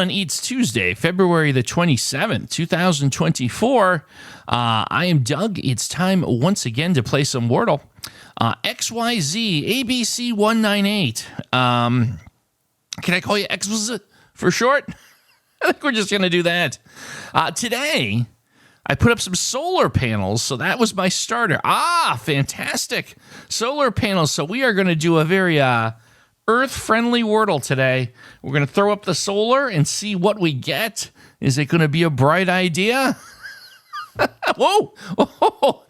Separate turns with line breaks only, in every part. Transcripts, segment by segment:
everyone. It's Tuesday, February the 27th, 2024. I am Doug. It's time once again to play some Wordle. XYZ ABC 198. Can I call you XYZ for short? I think we're just going to do that. Today, I put up some solar panels, so that was my starter. Fantastic. Solar panels. So we are going to do a very Earth-friendly Wordle today. We're going to throw up the solar and see what we get. Is it going to be a bright idea? Whoa! Oh.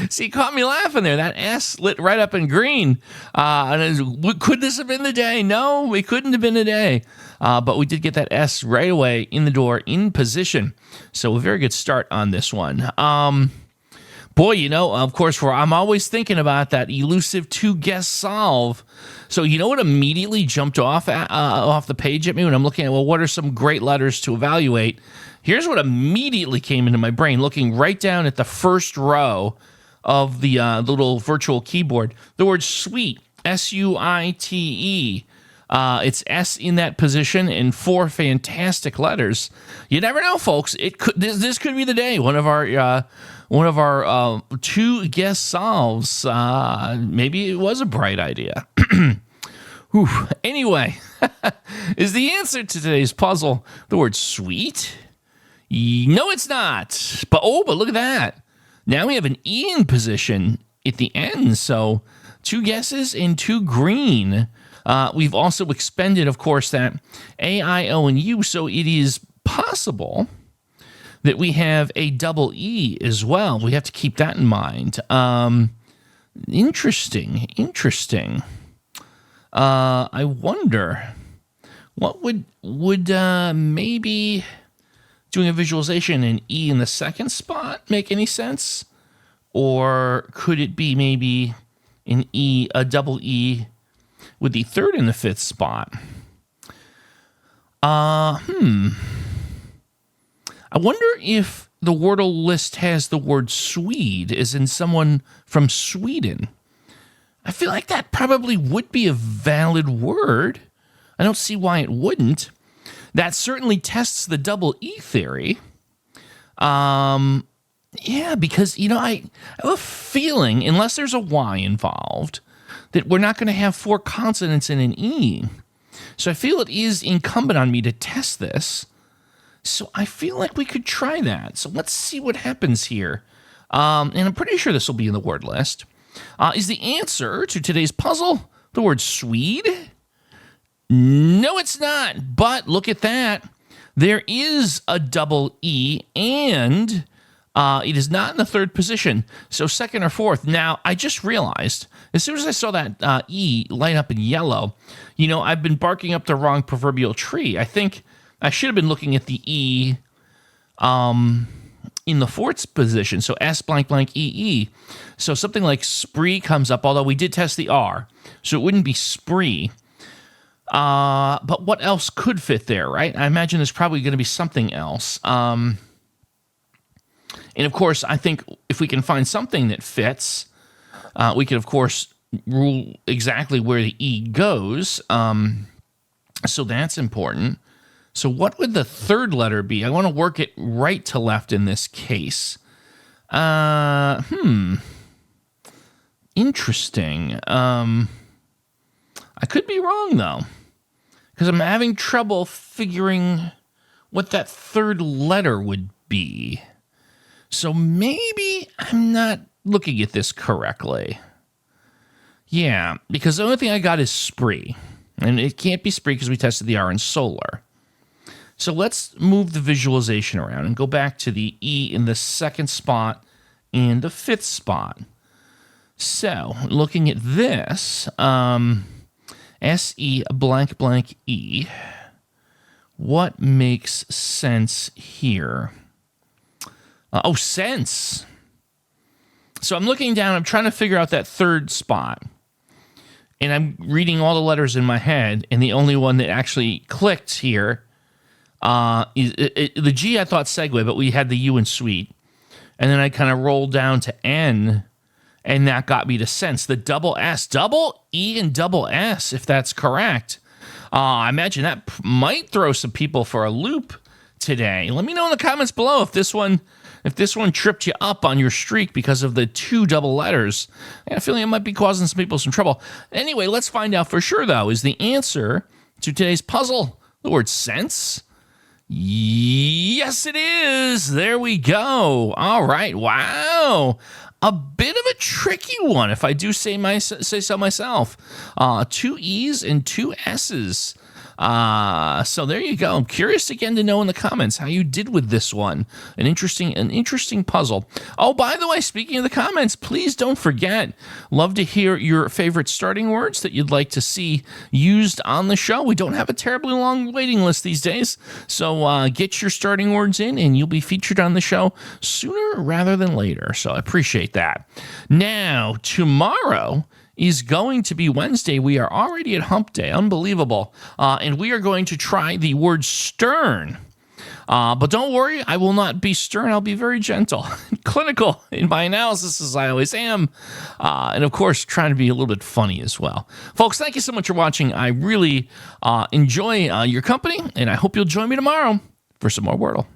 See, caught me laughing there. That S lit right up in green. Could this have been the day? No, it couldn't have been the day. But we did get that S right away in the door, in position. So a very good start on this one. Boy, you know, of course, I'm always thinking about that elusive two-guess solve. So you know what immediately jumped off the page at me when I'm looking at, well, what are some great letters to evaluate? Here's what immediately came into my brain, looking right down at the first row of the little virtual keyboard. The word sweet, S-U-I-T-E. It's S in that position and 4 fantastic letters. You never know, folks. This could be the day. One of our two guess solves. Maybe it was a bright idea. Anyway, is the answer to today's puzzle the word sweet? No, it's not. But look at that. Now we have an E in position at the end. So 2 guesses and 2 green. We've also expended, of course, that A, I, O, and U. So it is possible that we have a double E as well. We have to keep that in mind. Interesting. I wonder what would maybe doing a visualization in E in the second spot make any sense? Or could it be maybe an E, a double E with the third and the fifth spot? I wonder if the Wordle list has the word Swede, as in someone from Sweden. I feel like that probably would be a valid word. I don't see why it wouldn't. That certainly tests the double E theory. Yeah, because, you know, I have a feeling, unless there's a Y involved, that we're not going to have 4 consonants in an E. So I feel it is incumbent on me to test this. So I feel like we could try that. So let's see what happens here. And I'm pretty sure this will be in the word list. Is the answer to today's puzzle the word Swede? No, it's not. But look at that. There is a double E, and it is not in the third position. So second or fourth. Now, I just realized, as soon as I saw that E light up in yellow, you know, I've been barking up the wrong proverbial tree. I think I should have been looking at the E in the fourth position. So S blank blank EE. So something like spree comes up, although we did test the R. So it wouldn't be spree. But what else could fit there, right? I imagine there's probably going to be something else. And of course, I think if we can find something that fits, we can, of course, rule exactly where the E goes. So that's important. So what would the third letter be? I want to work it right to left in this case. Interesting. I could be wrong, though, because I'm having trouble figuring what that third letter would be. So maybe I'm not looking at this correctly. Yeah, because the only thing I got is spree. And it can't be spree because we tested the R in solar. So let's move the visualization around and go back to the E in the second spot and the fifth spot. So looking at this, S-E blank blank E, what makes sense here? Sense. So I'm looking down, I'm trying to figure out that third spot. And I'm reading all the letters in my head, and the only one that actually clicked here is the G. I thought segue, but we had the U in sweet. And then I kind of rolled down to N, and that got me to sense. The double S, double E and double S, if that's correct. I imagine that might throw some people for a loop today. Let me know in the comments below if this one tripped you up on your streak because of the 2 double letters. I have a feeling it might be causing some people some trouble. Anyway, let's find out for sure, though. Is the answer to today's puzzle the word sense? Yes, it is. There we go. All right. Wow. A bit of a tricky one, if I do say so myself. 2 E's and 2 S's. So there you go. I'm curious again to know in the comments how you did with this one. An interesting puzzle. Oh, by the way, speaking of the comments, please don't forget. Love to hear your favorite starting words that you'd like to see used on the show. We don't have a terribly long waiting list these days. So get your starting words in and you'll be featured on the show sooner rather than later. So I appreciate that. Now, tomorrow is going to be Wednesday. We are already at hump day. Unbelievable. And we are going to try the word stern. But don't worry, I will not be stern. I'll be very gentle, clinical in my analysis, as I always am. And of course, trying to be a little bit funny as well. Folks, thank you so much for watching. I really enjoy your company, and I hope you'll join me tomorrow for some more Wordle.